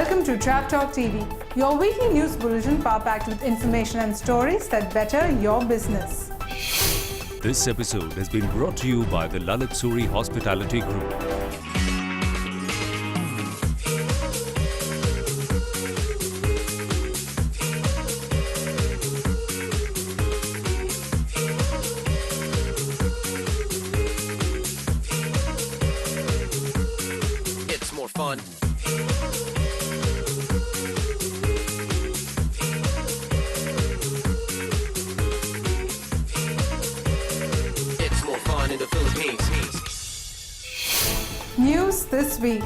Welcome to Trap Talk TV, your weekly news bulletin power-packed with information and stories that better your business. This episode has been brought to you by the Lalit Suri Hospitality Group. It's more fun. It's more fun in the Philippines. News this week.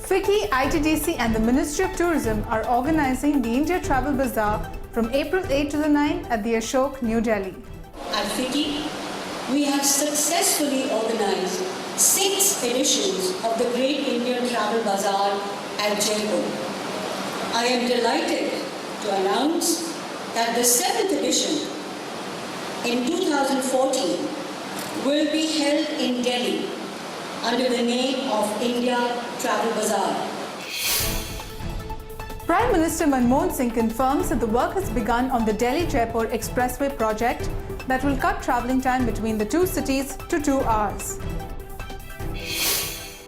FICCI, ITDC and the Ministry of Tourism are organizing the India Travel Bazaar from April 8 to the 9 at the Ashok, New Delhi. At FICCI, we have successfully organized 6 editions of the Great Indian Travel Bazaar at Jaipur. I am delighted to announce that the 7th edition in 2014 will be held in Delhi under the name of India Travel Bazaar. Prime Minister Manmohan Singh confirms that the work has begun on the Delhi-Jaipur Expressway project that will cut travelling time between the two cities to 2 hours.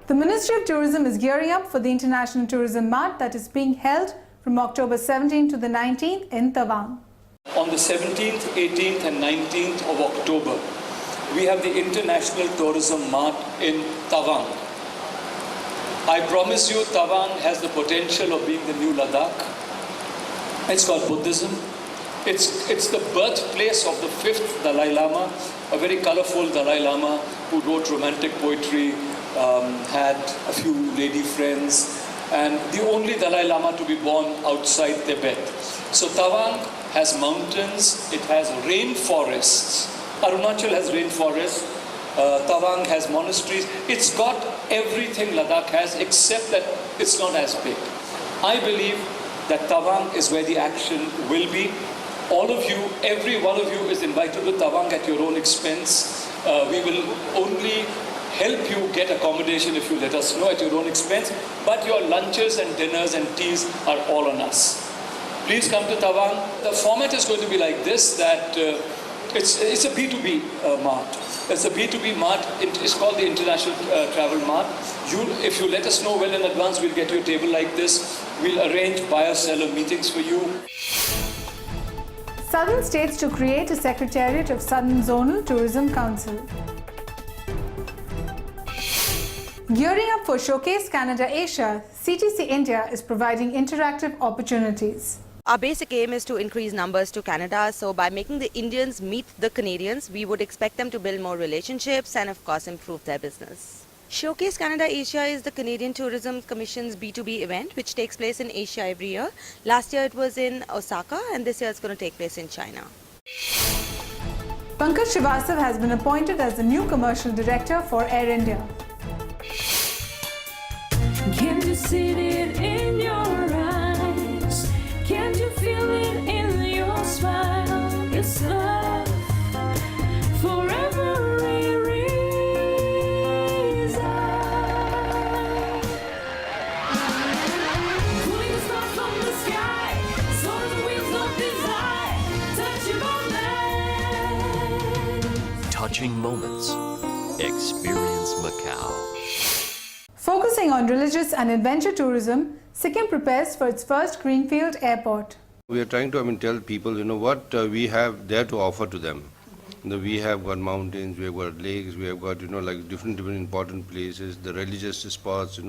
The Ministry of Tourism is gearing up for the International Tourism Mart that is being held from October 17 to the 19th in Tawang. On the 17th, 18th and 19th of October, we have the International Tourism Mart in Tawang. I promise you, Tawang has the potential of being the new Ladakh. It's got Buddhism. It's the birthplace of the 5th Dalai Lama, a very colorful Dalai Lama who wrote romantic poetry, had a few lady friends, and the only Dalai Lama to be born outside Tibet. So Tawang has mountains, it has rainforests. Arunachal has rainforests, Tawang has monasteries. It's got everything Ladakh has except that it's not as big. I believe that Tawang is where the action will be. All of you, every one of you is invited to Tawang at your own expense. We will only help you get accommodation if you let us know at your own expense, but your lunches and dinners and teas are all on us. Please come to Tawang. The format is going to be like this, that it's a B2B mart. It's a B2B mart. It's called the International Travel Mart. If you let us know well in advance, we'll get you a table like this. We'll arrange buyer-seller meetings for you. Southern states to create a Secretariat of Southern Zonal Tourism Council. Gearing up for Showcase Canada Asia, CTC India is providing interactive opportunities. Our basic aim is to increase numbers to Canada, so by making the Indians meet the Canadians, we would expect them to build more relationships and of course improve their business. Showcase Canada Asia is the Canadian Tourism Commission's B2B event which takes place in Asia every year. Last year it was in Osaka and this year it's going to take place in China. Pankaj Srivastava has been appointed as the new commercial director for Air India. Can't you see it in your eyes? Can't you feel it in your smile? It's love for every reason. Pulling the stars from the sky, soar the wings of desire, touching moments. Touching moments. Experience Macau. Focusing on religious and adventure tourism, Sikkim prepares for its first greenfield airport. We are trying to tell people, what we have there to offer to them. We have got mountains, we have got lakes, we have got, like different important places, the religious spots,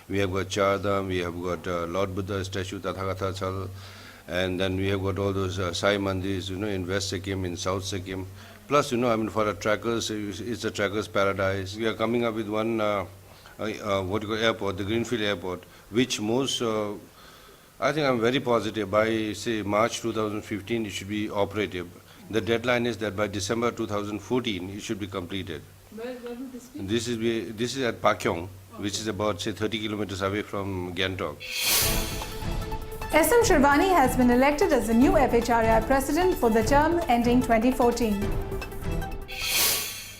We have got Chardham, we have got Lord Buddha statue, Tathagata Chal, and then we have got all those Sai Mandirs, in West Sikkim, in South Sikkim. Plus, for our trackers, it's a tracker's paradise. We are coming up with one airport, the Greenfield Airport, which most, I think I'm very positive, by say March 2015 it should be operative. The deadline is that by December 2014 it should be completed. Where will this be? This is at Pakyong, which is about say 30 kilometers away from Gangtok. SM Sherwani has been elected as the new FHRI president for the term ending 2014.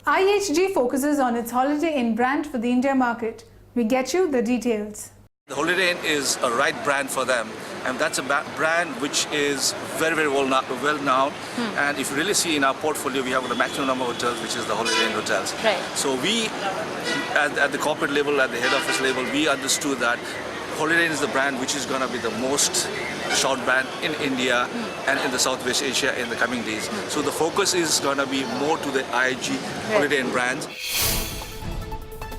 IHG focuses on its Holiday Inn brand for the India market. We get you the details. The Holiday Inn is a right brand for them, and that's a brand which is very, very well known. And if you really see in our portfolio, we have the maximum number of hotels, which is the Holiday Inn hotels. Right. So we, at the corporate level, at the head office level, we understood that Holiday Inn is the brand which is going to be the most sought brand in India and in the Southwest Asia in the coming days. So the focus is going to be more to the IHG Holiday Inn brands.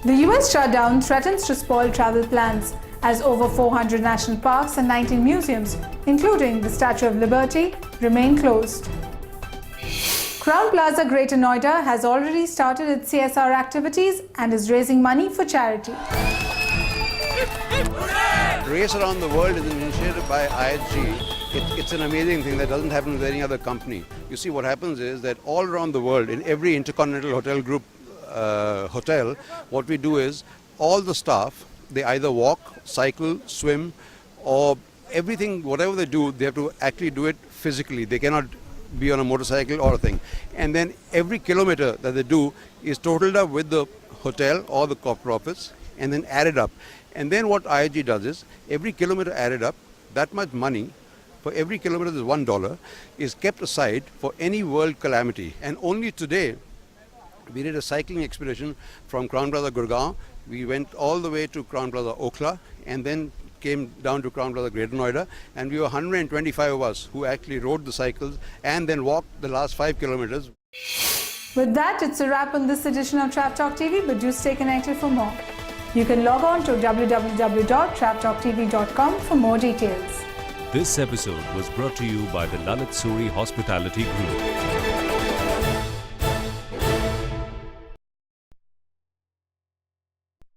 The US shutdown threatens to spoil travel plans as over 400 national parks and 19 museums, including the Statue of Liberty, remain closed. Crown Plaza Greater Noida has already started its CSR activities and is raising money for charity. Race Around the World is an initiative by IHG. It's an amazing thing that doesn't happen with any other company. You see, what happens is that all around the world, in every Intercontinental Hotel Group hotel, what we do is all the staff, they either walk, cycle, swim, or everything, whatever they do, they have to actually do it physically. They cannot be on a motorcycle or a thing. And then every kilometer that they do is totaled up with the hotel or the corporate office and then added up. And then what IHG does is, every kilometer added up, that much money, for every kilometer there's $1, is kept aside for any world calamity. And only today, we did a cycling expedition from Crown Plaza Gurgaon. We went all the way to Crown Plaza Okhla and then came down to Crown Plaza Greater Noida, and we were 125 of us who actually rode the cycles and then walked the last 5 kilometers. With that, it's a wrap on this edition of Trap Talk TV, but do stay connected for more. You can log on to www.traptalktv.com for more details. This episode was brought to you by the Lalit Suri Hospitality Group.